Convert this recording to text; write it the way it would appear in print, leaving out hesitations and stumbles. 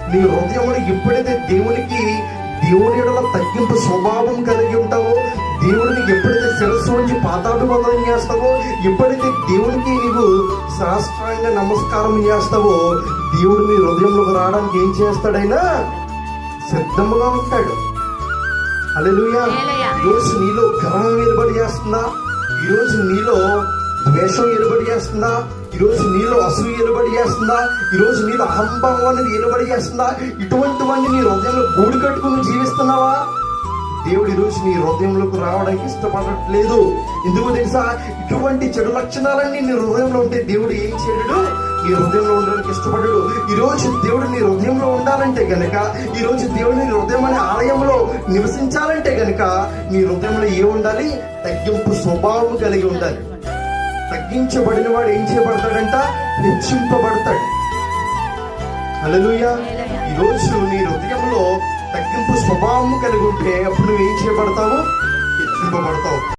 నీ హృదయంలో ఎప్పుడైతే దేవుని ఎడల తగ్గింపు స్వభావం కలిగి ఉంటావో, దేవుడిని ఎప్పుడైతే శిరస్సు నుంచి పాదాభివందనం చేస్తావో, ఎప్పుడైతే దేవునికి నీవు శాస్త్రాంగ నమస్కారం చేస్తావో, దేవుడు నీ హృదయంలోకి రావడానికి ఏం చేస్తాడైనా సిద్ధముగా ఉంటాడు. హల్లెలూయా. ఈరోజు నీలో గర్వం ఏర్పడి చేస్తుందా? ఈరోజు నీలో ద్వేషం ఏర్పడి చేస్తుందా? ఈరోజు నీలో అసూయ ఏర్పడి చేస్తుందా? ఈరోజు నీలో అహంభావం అనేది ఏర్పడి చేస్తుందా? ఇటువంటివన్నీ నీ హృదయంలో గూడు కట్టుకుని జీవిస్తున్నావా? దేవుడు ఈరోజు నీ హృదయంలోకి రావడానికి ఇష్టపడట్లేదు. ఎందుకో తెలుసా? ఇటువంటి చెడు లక్షణాలన్నీ నీ హృదయంలో ఉంటే దేవుడు ఏం చేయడు? నీ హృదయంలో ఉండడానికి ఇష్టపడడు. ఈరోజు దేవుడు నీ హృదయంలో ఉండాలంటే గనక, ఈరోజు దేవుడు నీ హృదయం అనే ఆలయంలో నివసించాలంటే గనక, నీ హృదయంలో ఏ ఉండాలి? తగ్గింపు స్వభావం కలిగి ఉండాలి. తగ్గించబడిన వాడు ఏం చేయబడతాడంట? హెచ్చింపబడతాడు. హల్లెలూయా. ఈరోజు నీ హృదయంలో తగ్గింపు స్వభావం కలిగి ఉంటే అప్పుడు నువ్వు ఏం చేయబడతావు? హెచ్చింపబడతావు.